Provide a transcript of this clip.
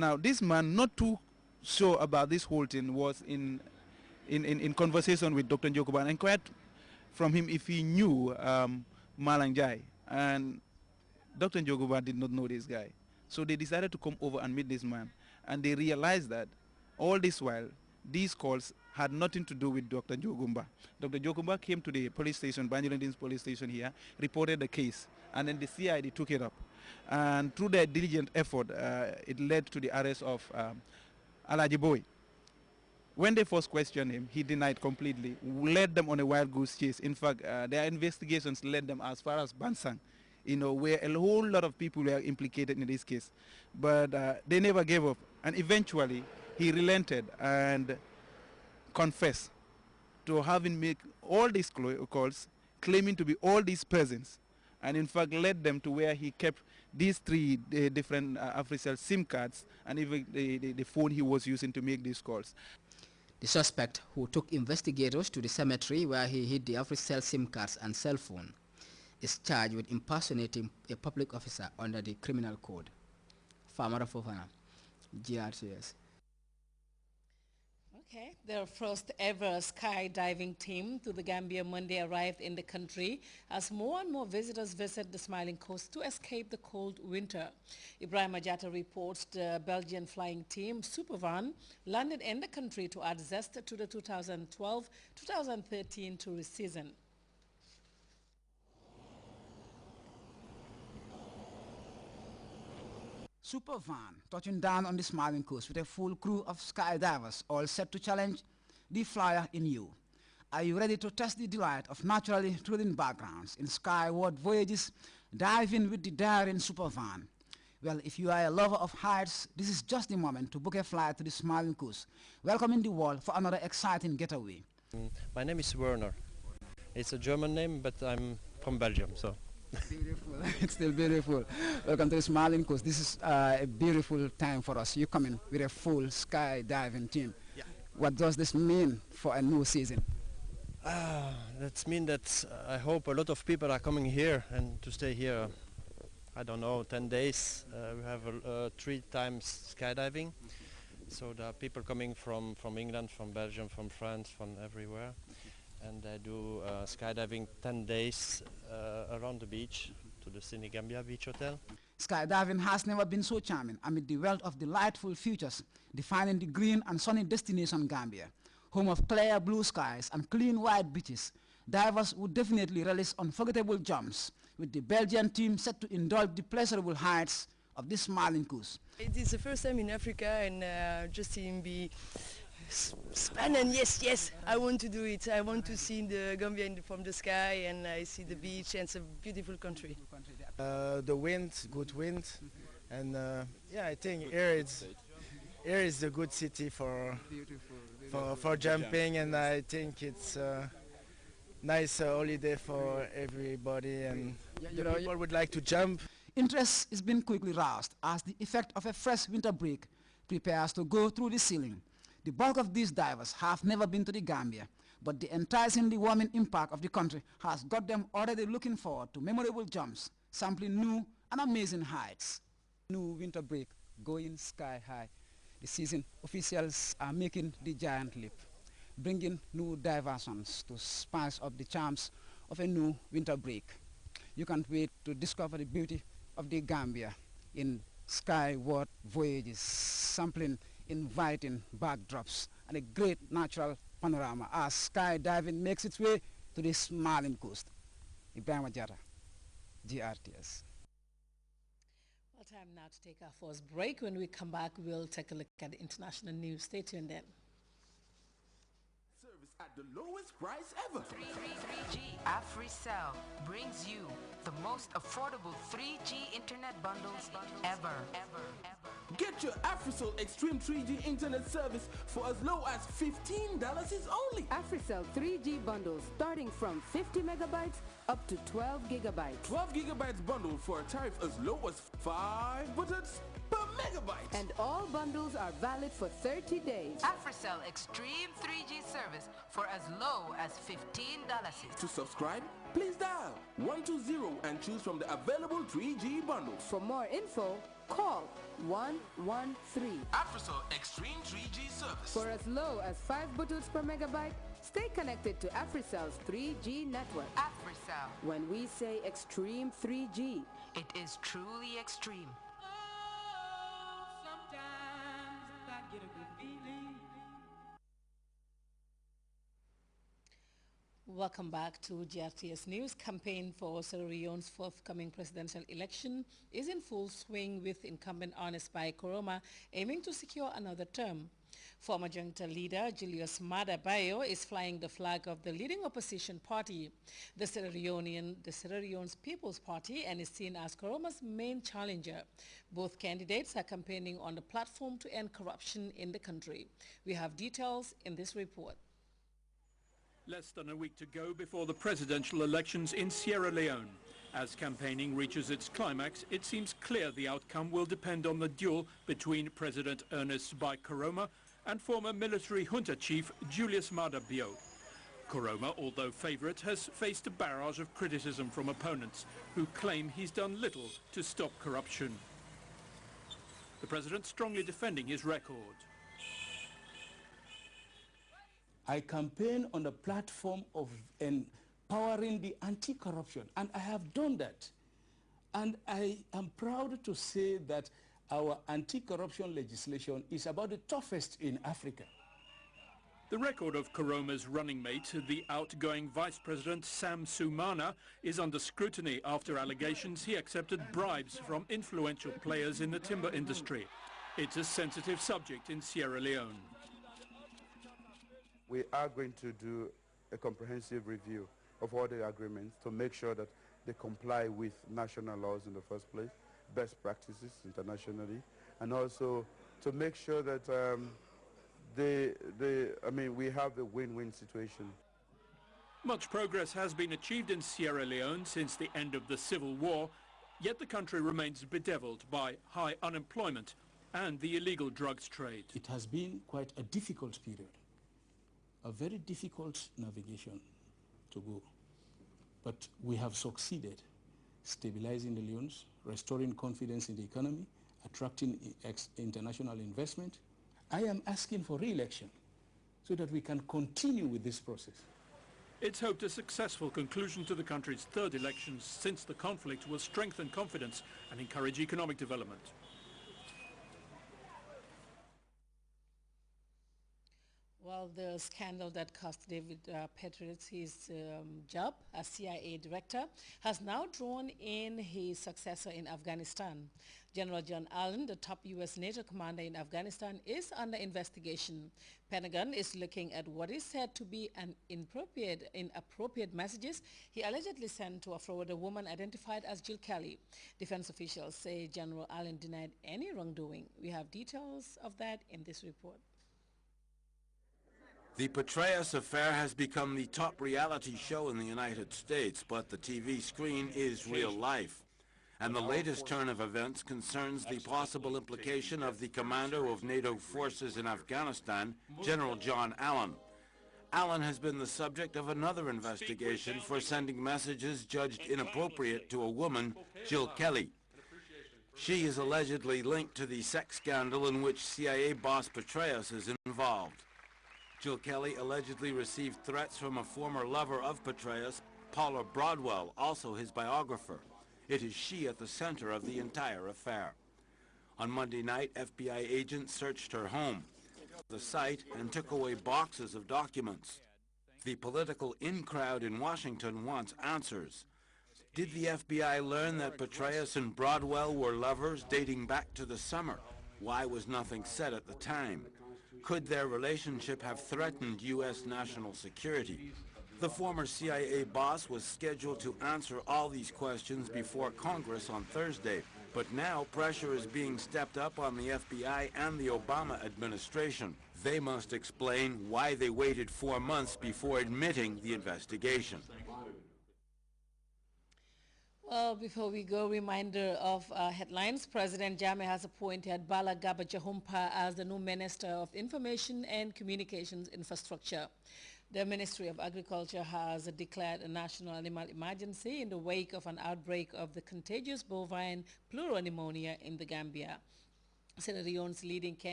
Now, this man, not too sure about this whole thing, was in conversation with Dr. Njokuba and inquired from him if he knew Malanjai. And Dr. Njokuba did not know this guy. So they decided to come over and meet this man. And they realized that all this while, these calls had nothing to do with Dr. Njogumba. Dr. Njogumba came to the police station, Banjulindin's police station here, reported the case, and then the CID took it up. And through their diligent effort, it led to the arrest of Alaji Boy. When they first questioned him, he denied completely, led them on a wild goose chase. In fact, their investigations led them as far as Bansang, where a whole lot of people were implicated in this case. But they never gave up. And eventually, he relented and confessed to having made all these calls, claiming to be all these persons, and in fact led them to where he kept these three different AfriCell SIM cards and even the phone he was using to make these calls. The suspect, who took investigators to the cemetery where he hid the AfriCell SIM cards and cell phone, is charged with impersonating a public officer under the criminal code. Famara Fofana, Grts. Okay, their first ever skydiving team to the Gambia Monday arrived in the country as more and more visitors visit the Smiling Coast to escape the cold winter. Ibrahim Ajata reports the Belgian flying team Supervan landed in the country to add zest to the 2012-2013 tourist season. Supervan touching down on the Smiling Coast with a full crew of skydivers, all set to challenge the flyer in you. Are you ready to test the delight of naturally thrilling backgrounds in skyward voyages? Dive in with the daring Supervan. Well, if you are a lover of heights, this is just the moment to book a flight to the Smiling Coast. Welcoming the world for another exciting getaway. My name is Werner. It's a German name, but I'm from Belgium, so. Beautiful. It's still beautiful. Welcome to the Smiling Coast. This is a beautiful time for us. You come in with a full skydiving team. Yeah. What does this mean for a new season? That means that I hope a lot of people are coming here and to stay here. I don't know, 10 days. We have 3 times skydiving. So there are people coming from England, from Belgium, from France, from everywhere. And I do skydiving 10 days around the beach to the Senegambia Beach Hotel. Skydiving has never been so charming amid the wealth of delightful futures defining the green and sunny destination Gambia. Home of clear blue skies and clean white beaches, divers would definitely relish unforgettable jumps with the Belgian team set to indulge the pleasurable heights of this Smiling Coast. It is the first time in Africa and just seeing the span, and yes, I want to do it. I want to see the Gambia from the sky, and I see the beach, and it's a beautiful country. The wind, good wind, and yeah, I think here is a good city for jumping, and I think it's a nice holiday for everybody, and people would like to jump. Interest has been quickly roused as the effect of a fresh winter break prepares to go through the ceiling. The bulk of these divers have never been to the Gambia, but the enticingly warming impact of the country has got them already looking forward to memorable jumps, sampling new and amazing heights. New winter break, going sky high. The season officials are making the giant leap, bringing new diversions to spice up the charms of a new winter break. You can't wait to discover the beauty of the Gambia in skyward voyages, sampling inviting backdrops and a great natural panorama as skydiving makes its way to the Smiling Coast. Ibrahim Ajata, Grts. Well, time now to take our first break. When we come back, we'll take a look at the international news. Stay tuned then. Service at the lowest price ever. 3G AfriCell brings you the most affordable 3G internet bundles ever. Get your AfriCell Extreme 3G internet service for as low as $15 is only. AfriCell 3G bundles starting from 50 megabytes up to 12 gigabytes. 12 gigabytes bundle for a tariff as low as $5 per megabyte. And all bundles are valid for 30 days. AfriCell Extreme 3G service for as low as $15. To subscribe, please dial 120 and choose from the available 3G bundles. For more info, Call 113. AfriCell Extreme 3G service. For as low as 5 bottles per megabyte, stay connected to AfriCell's 3G network. AfriCell. When we say extreme 3G, It is truly extreme. Welcome back to GRTS News. Campaign for Sierra Leone's forthcoming presidential election is in full swing, with incumbent Ernest Bai Koroma aiming to secure another term. Former junta leader Julius Maada Bio is flying the flag of the leading opposition party, the Sierra Leone's People's Party, and is seen as Koroma's main challenger. Both candidates are campaigning on the platform to end corruption in the country. We have details in this report. Less than a week to go before the presidential elections in Sierra Leone. As campaigning reaches its climax, it seems clear the outcome will depend on the duel between President Ernest Bai Koroma and former military junta chief Julius Maada Bio. Koroma, although favourite, has faced a barrage of criticism from opponents who claim he's done little to stop corruption. The president strongly defending his record. I campaign on the platform of empowering the anti-corruption, and I have done that. And I am proud to say that our anti-corruption legislation is about the toughest in Africa. The record of Koroma's running mate, the outgoing Vice President Sam Sumana, is under scrutiny after allegations he accepted bribes from influential players in the timber industry. It's a sensitive subject in Sierra Leone. We are going to do a comprehensive review of all the agreements to make sure that they comply with national laws in the first place, best practices internationally, and also to make sure that we have a win-win situation. Much progress has been achieved in Sierra Leone since the end of the civil war, yet the country remains bedeviled by high unemployment and the illegal drugs trade. It has been quite a difficult period, a very difficult navigation to go. But we have succeeded stabilizing the loans, restoring confidence in the economy, attracting international investment. I am asking for re-election so that we can continue with this process. It's hoped a successful conclusion to the country's third elections since the conflict will strengthen confidence and encourage economic development. Well, the scandal that cost David Petraeus his job as CIA director has now drawn in his successor in Afghanistan. General John Allen, the top U.S. NATO commander in Afghanistan, is under investigation. Pentagon is looking at what is said to be an inappropriate messages he allegedly sent to a Florida woman identified as Jill Kelly. Defense officials say General Allen denied any wrongdoing. We have details of that in this report. The Petraeus affair has become the top reality show in the United States, but the TV screen is real life. And the latest turn of events concerns the possible implication of the commander of NATO forces in Afghanistan, General John Allen. Allen has been the subject of another investigation for sending messages judged inappropriate to a woman, Jill Kelly. She is allegedly linked to the sex scandal in which CIA boss Petraeus is involved. Jill Kelly allegedly received threats from a former lover of Petraeus, Paula Broadwell, also his biographer. It is she at the center of the entire affair. On Monday night, FBI agents searched her home, the site, and took away boxes of documents. The political in-crowd in Washington wants answers. Did the FBI learn that Petraeus and Broadwell were lovers dating back to the summer? Why was nothing said at the time? Could their relationship have threatened U.S. national security? The former CIA boss was scheduled to answer all these questions before Congress on Thursday, but now pressure is being stepped up on the FBI and the Obama administration. They must explain why they waited 4 months before admitting the investigation. Well, before we go, reminder of headlines. President Jammeh has appointed Bala Gaba Jahumpa as the new Minister of Information and Communications Infrastructure. The Ministry of Agriculture has declared a national animal emergency in the wake of an outbreak of the contagious bovine pleuropneumonia in the Gambia. Sierra Leone's leading